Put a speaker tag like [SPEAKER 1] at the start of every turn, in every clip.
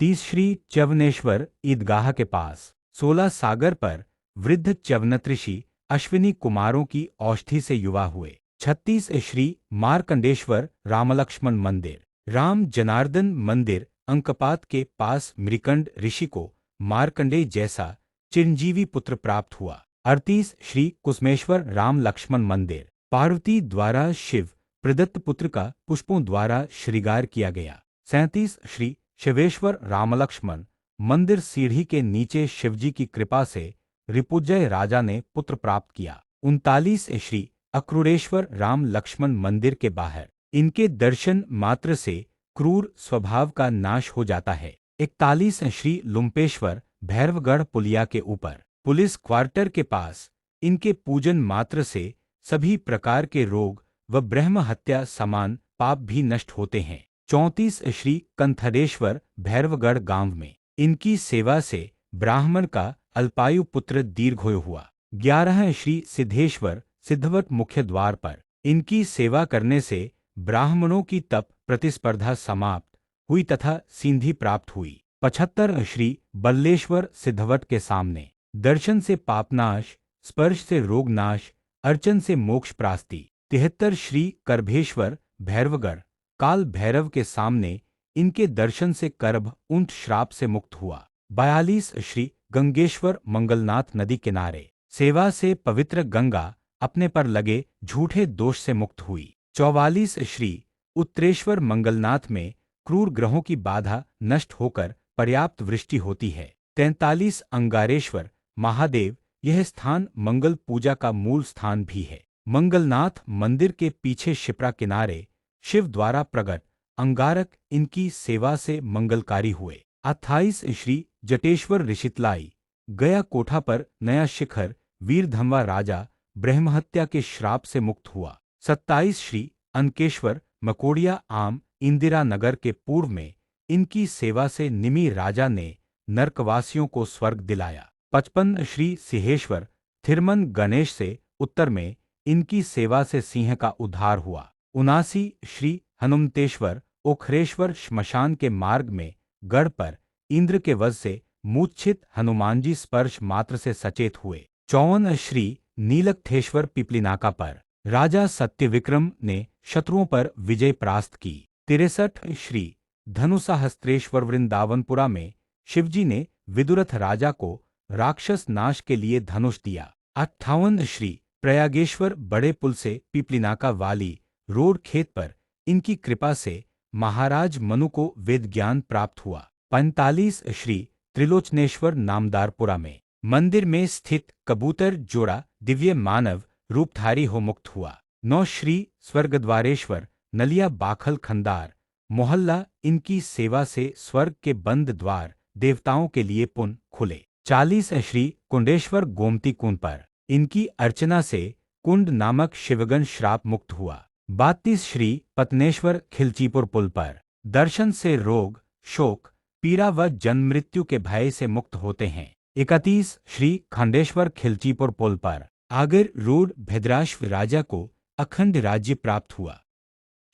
[SPEAKER 1] 30 श्री च्यवनेश्वर ईदगाह के पास 16 सागर पर वृद्ध च्यवनत ऋषि अश्विनी कुमारों की औषधि से युवा हुए। 36 श्री मार्कंडेश्वर रामलक्ष्मण मंदिर राम जनार्दन मंदिर अंकपात के पास मृकंड ऋषि को मार्कंडेय जैसा चिरंजीवी पुत्र प्राप्त हुआ। 38 श्री कुसुमेश्वर राम लक्ष्मण मंदिर पार्वती द्वारा शिव प्रदत्त पुत्र का पुष्पों द्वारा श्रृंगार किया गया। 37 श्री शिवेश्वर रामलक्ष्मण मंदिर सीढ़ी के नीचे शिवजी की कृपा से रिपुंजय राजा ने पुत्र प्राप्त किया। 39 श्री अक्रूरेश्वर राम लक्ष्मण मंदिर के बाहर इनके दर्शन मात्र से क्रूर स्वभाव का नाश हो जाता है। 41 श्री लुम्पेश्वर भैरवगढ़ पुलिया के ऊपर पुलिस क्वार्टर के पास इनके पूजन मात्र से सभी प्रकार के रोग व ब्रह्म हत्या समान पाप भी नष्ट होते हैं। 34 श्री कंथरेश्वर भैरवगढ़ गांव में इनकी सेवा से ब्राह्मण का अल्पायु पुत्र दीर्घायु हुआ। 11 श्री सिद्धेश्वर सिद्धवट मुख्य द्वार पर इनकी सेवा करने से ब्राह्मणों की तप प्रतिस्पर्धा समाप्त हुई तथा सिद्धि प्राप्त हुई। 75 श्री बल्लेश्वर सिद्धवट के सामने दर्शन से पापनाश, स्पर्श से रोगनाश, अर्चन से मोक्ष प्राप्ति। 73 श्री करभेश्वर भैरवगढ़ काल भैरव के सामने इनके दर्शन से करभ उंट श्राप से मुक्त हुआ। 42 श्री गंगेश्वर मंगलनाथ नदी किनारे सेवा से पवित्र गंगा अपने पर लगे झूठे दोष से मुक्त हुई। 44 श्री उत्तरेश्वर मंगलनाथ में क्रूर ग्रहों की बाधा नष्ट होकर पर्याप्त वृष्टि होती है। 43 अंगारेश्वर महादेव यह स्थान मंगल पूजा का मूल स्थान भी है। मंगलनाथ मंदिर के पीछे शिप्रा किनारे शिव द्वारा प्रकट अंगारक इनकी सेवा से मंगलकारी हुए। 28 श्री जटेश्वर ऋषितलाई गया कोठा पर नया शिखर वीरधम्वा राजा ब्रह्महत्या के श्राप से मुक्त हुआ। 27 श्री अनकेश्वर मकोड़िया आम इंदिरा नगर के पूर्व में इनकी सेवा से निमि राजा ने नरकवासियों को स्वर्ग दिलाया। 55 श्री सिंहेश्वर थिरमन गणेश से उत्तर में इनकी सेवा से सिंह का उद्धार हुआ। 79 श्री हनुमतेश्वर ओखरेश्वर श्मशान के मार्ग में गढ़ पर इंद्र के वध से मूर्छित हनुमानजी स्पर्श मात्र से सचेत हुए। 54 श्री नीलकंठेश्वर पिपलीनाका पर राजा सत्यविक्रम ने शत्रुओं पर विजय प्राप्त की। 63 श्री धनुषाहस्त्रेश्वर वृंदावनपुरा में शिवजी ने विदुरथ राजा को राक्षस नाश के लिए धनुष दिया। 58 श्री प्रयागेश्वर बड़े पुल से पिपलीनाका वाली रोड खेत पर इनकी कृपा से महाराज मनु को वेद ज्ञान प्राप्त हुआ। 45 श्री त्रिलोचनेश्वर नामदारपुरा में मंदिर में स्थित कबूतर जोड़ा दिव्य मानव रूपधारी हो मुक्त हुआ। 9 श्री स्वर्गद्वारेश्वर नलिया बाखल खंदार मोहल्ला इनकी सेवा से स्वर्ग के बंद द्वार देवताओं के लिए पुनः खुले। 40 श्री कुंडेश्वर गोमती कुंड पर इनकी अर्चना से कुंड नामक शिवगण श्राप मुक्त हुआ। 32 श्री पत्नेश्वर खिलचीपुर पुल पर दर्शन से रोग शोक पीड़ा व जन्म मृत्यु के भय से मुक्त होते हैं। 31 श्री खंडेश्वर खिलचीपुर पुल पर आगर रोड भद्राश्व राजा को अखंड राज्य प्राप्त हुआ।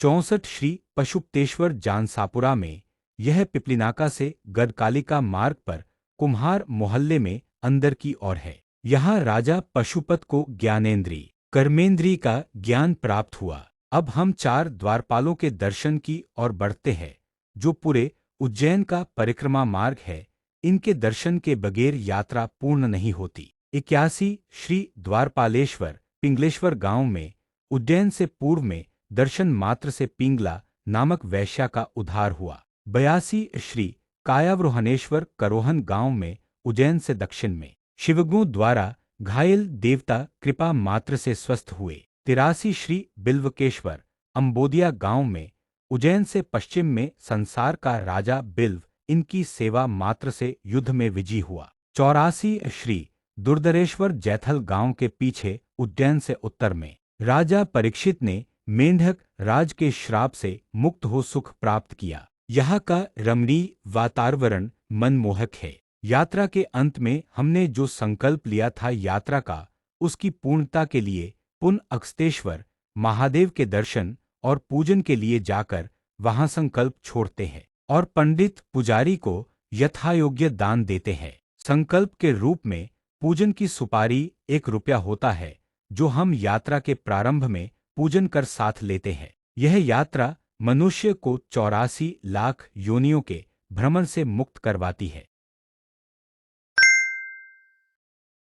[SPEAKER 1] 64 श्री पशुपतेश्वर जानसापुरा में यह पिपलीनाका से गढ़कालिका मार्ग पर कुम्हार मोहल्ले में अंदर की ओर है। यहाँ राजा पशुपत को ज्ञानेंद्री कर्मेंद्री का ज्ञान प्राप्त हुआ। अब हम 4 द्वारपालों के दर्शन की ओर बढ़ते हैं जो पूरे उज्जैन का परिक्रमा मार्ग है। इनके दर्शन के बगैर यात्रा पूर्ण नहीं होती। 81 श्री द्वारपालेश्वर पिंगलेश्वर गांव में उज्जैन से पूर्व में दर्शन मात्र से पिंगला नामक वैश्या का उद्धार हुआ। 82 श्री कायावरोहनेश्वर करोहन गांव में उज्जैन से दक्षिण में शिवगुरु द्वारा घायल देवता कृपा मात्र से स्वस्थ हुए। 83 श्री बिल्वकेश्वर अंबोदिया गांव में उज्जैन से पश्चिम में संसार का राजा बिल्व इनकी सेवा मात्र से युद्ध में विजयी हुआ। 84 श्री दुर्धरेश्वर जैथल गांव के पीछे उज्जैन से उत्तर में राजा परीक्षित ने मेंढक राज के श्राप से मुक्त हो सुख प्राप्त किया। यहाँ का रमणीय वातावरण मनमोहक है। यात्रा के अंत में हमने जो संकल्प लिया था यात्रा का उसकी पूर्णता के लिए पुनः अगस्तेश्वर महादेव के दर्शन और पूजन के लिए जाकर वहां संकल्प छोड़ते हैं और पंडित पुजारी को यथायोग्य दान देते हैं। संकल्प के रूप में पूजन की सुपारी 1 रुपया होता है, जो हम यात्रा के प्रारंभ में पूजन कर साथ लेते हैं। यह यात्रा मनुष्य को 84 लाख योनियों के भ्रमण से मुक्त करवाती है।